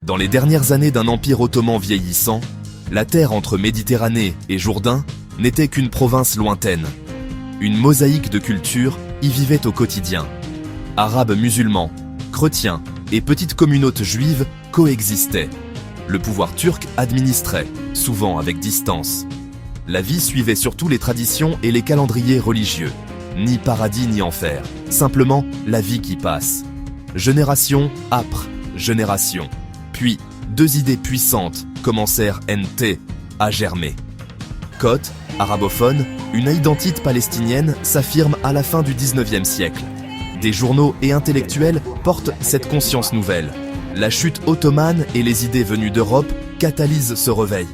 Dans les dernières années d'un empire ottoman vieillissant, la terre entre Méditerranée et Jourdain n'était qu'une province lointaine. Une mosaïque de cultures y vivait au quotidien. Arabes musulmans, chrétiens et petites communautés juives coexistaient. Le pouvoir turc administrait, souvent avec distance. La vie suivait surtout les traditions et les calendriers religieux. Ni paradis ni enfer, simplement la vie qui passe. Génération après génération. Puis, deux idées puissantes commencèrent à germer. Côte, arabophone, une identité palestinienne s'affirme à la fin du XIXe siècle. Des journaux et intellectuels portent cette conscience nouvelle. La chute ottomane et les idées venues d'Europe catalysent ce réveil.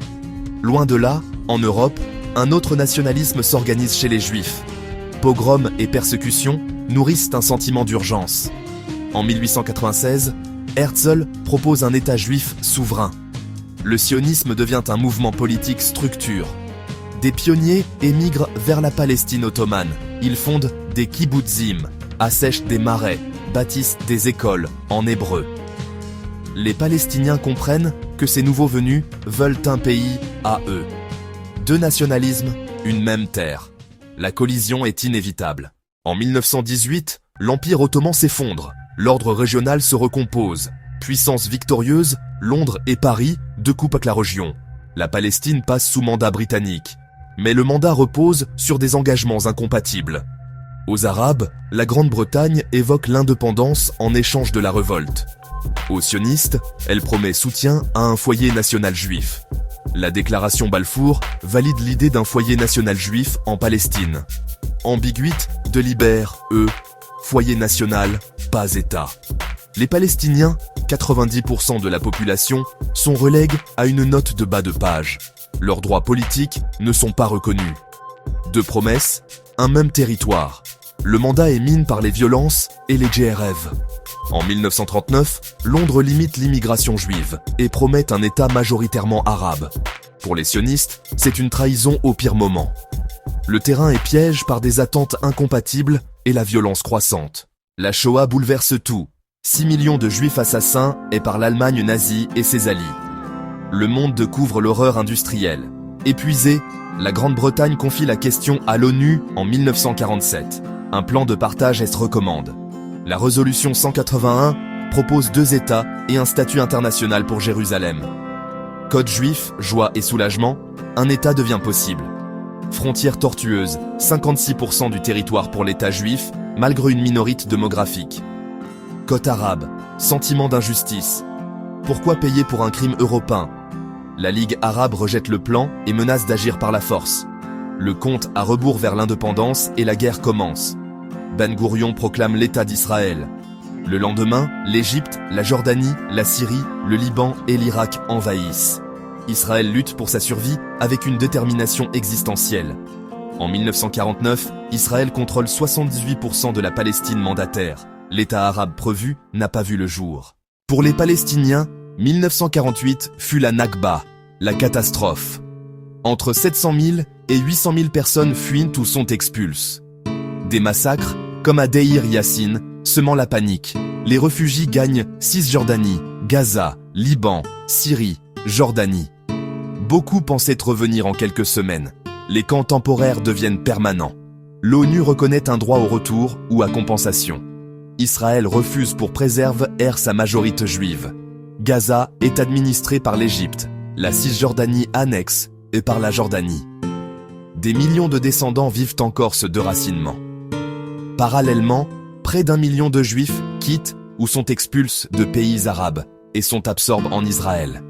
Loin de là, en Europe, un autre nationalisme s'organise chez les Juifs. Pogroms et persécutions nourrissent un sentiment d'urgence. En 1896, Herzl propose un État juif souverain. Le sionisme devient un mouvement politique structure. Des pionniers émigrent vers la Palestine ottomane. Ils fondent des kibbutzim, assèchent des marais, bâtissent des écoles en hébreu. Les Palestiniens comprennent que ces nouveaux venus veulent un pays à eux. Deux nationalismes, une même terre. La collision est inévitable. En 1918, l'Empire ottoman s'effondre. L'ordre régional se recompose. Puissance victorieuse, Londres et Paris découpent la région. La Palestine passe sous mandat britannique. Mais le mandat repose sur des engagements incompatibles. Aux Arabes, la Grande-Bretagne évoque l'indépendance en échange de la révolte. Aux sionistes, elle promet soutien à un foyer national juif. La déclaration Balfour valide l'idée d'un foyer national juif en Palestine. Ambiguïté de Libère, foyer national, pas État. Les Palestiniens, 90% de la population, sont relégués à une note de bas de page. Leurs droits politiques ne sont pas reconnus. Deux promesses, un même territoire. Le mandat est miné par les violences et les GRF. En 1939, Londres limite l'immigration juive et promet un État majoritairement arabe. Pour les sionistes, c'est une trahison au pire moment. Le terrain est piège par des attentes incompatibles et la violence croissante. La Shoah bouleverse tout. 6 millions de juifs assassins et par l'Allemagne nazie et ses alliés. Le monde découvre l'horreur industrielle. Épuisée, la Grande-Bretagne confie la question à l'ONU en 1947. Un plan de partage est recommande. La résolution 181 propose 2 États et un statut international pour Jérusalem. Code juif, joie et soulagement, un État devient possible. Frontière tortueuse, 56% du territoire pour l'État juif, malgré une minorité démographique. Côte arabe, sentiment d'injustice. Pourquoi payer pour un crime européen? La Ligue arabe rejette le plan et menace d'agir par la force. Le compte à rebours vers l'indépendance et la guerre commence. Ben Gourion proclame l'État d'Israël. Le lendemain, l'Égypte, la Jordanie, la Syrie, le Liban et l'Irak envahissent. Israël lutte pour sa survie avec une détermination existentielle. En 1949, Israël contrôle 78% de la Palestine mandataire. L'État arabe prévu n'a pas vu le jour. Pour les Palestiniens, 1948 fut la Nakba, la catastrophe. Entre 700 000 et 800 000 personnes fuient ou sont expulses. Des massacres, comme à Deir Yassin, semant la panique. Les réfugiés gagnent Cisjordanie, Gaza, Liban, Syrie, Jordanie. Beaucoup pensaient revenir en quelques semaines. Les camps temporaires deviennent permanents. L'ONU reconnaît un droit au retour ou à compensation. Israël refuse pour préserver sa majorité juive. Gaza est administré par l'Égypte, la Cisjordanie annexe et par la Jordanie. Des millions de descendants vivent encore ce déracinement. Parallèlement, près d'1 million de Juifs quittent ou sont expulsés de pays arabes et sont absorbés en Israël.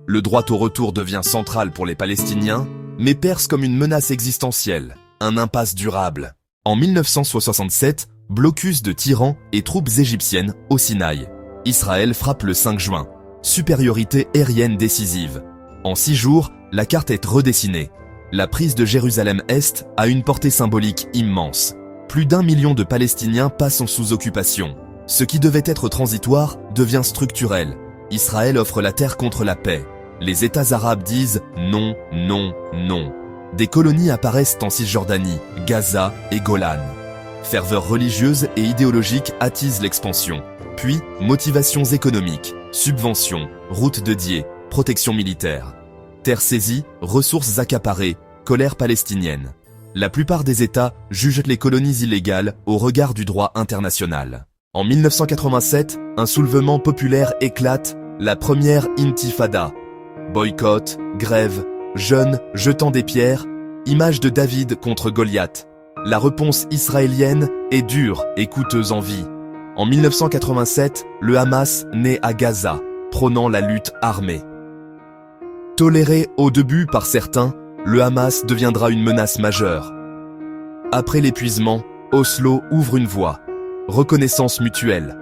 Le droit au retour devient central pour les Palestiniens, mais perce comme une menace existentielle, un impasse durable. En 1967, blocus de tyrans et troupes égyptiennes au Sinaï. Israël frappe le 5 juin. Supériorité aérienne décisive. En 6 jours, la carte est redessinée. La prise de Jérusalem-Est a une portée symbolique immense. Plus d'1 million de Palestiniens passent sous occupation. Ce qui devait être transitoire devient structurel. Israël offre la terre contre la paix. Les États arabes disent non, non, non. Des colonies apparaissent en Cisjordanie, Gaza et Golan. Ferveur religieuse et idéologique attise l'expansion. Puis, motivations économiques. Subventions, routes dédiées, protection militaire. Terres saisies, ressources accaparées, colère palestinienne. La plupart des États jugent les colonies illégales au regard du droit international. En 1987, un soulèvement populaire éclate, la première intifada. Boycott, grève, jeunes jetant des pierres, image de David contre Goliath. La réponse israélienne est dure et coûteuse en vie. En 1987, le Hamas naît à Gaza, prônant la lutte armée. Toléré au début par certains, le Hamas deviendra une menace majeure. Après l'épuisement, Oslo ouvre une voie. Reconnaissance mutuelle.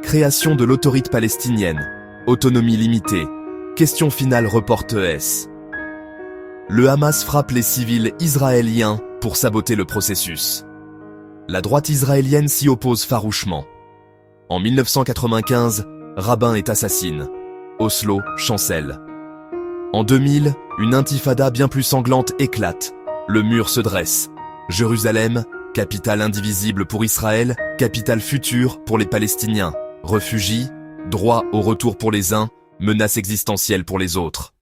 Création de l'autorité palestinienne. Autonomie limitée. Question finale reporte ES. Le Hamas frappe les civils israéliens pour saboter le processus. La droite israélienne s'y oppose farouchement. En 1995, Rabin est assassine. Oslo chancelle. En 2000, une intifada bien plus sanglante éclate. Le mur se dresse. Jérusalem, capitale indivisible pour Israël, capitale future pour les Palestiniens. Réfugiés, droit au retour pour les uns, menace existentielle pour les autres.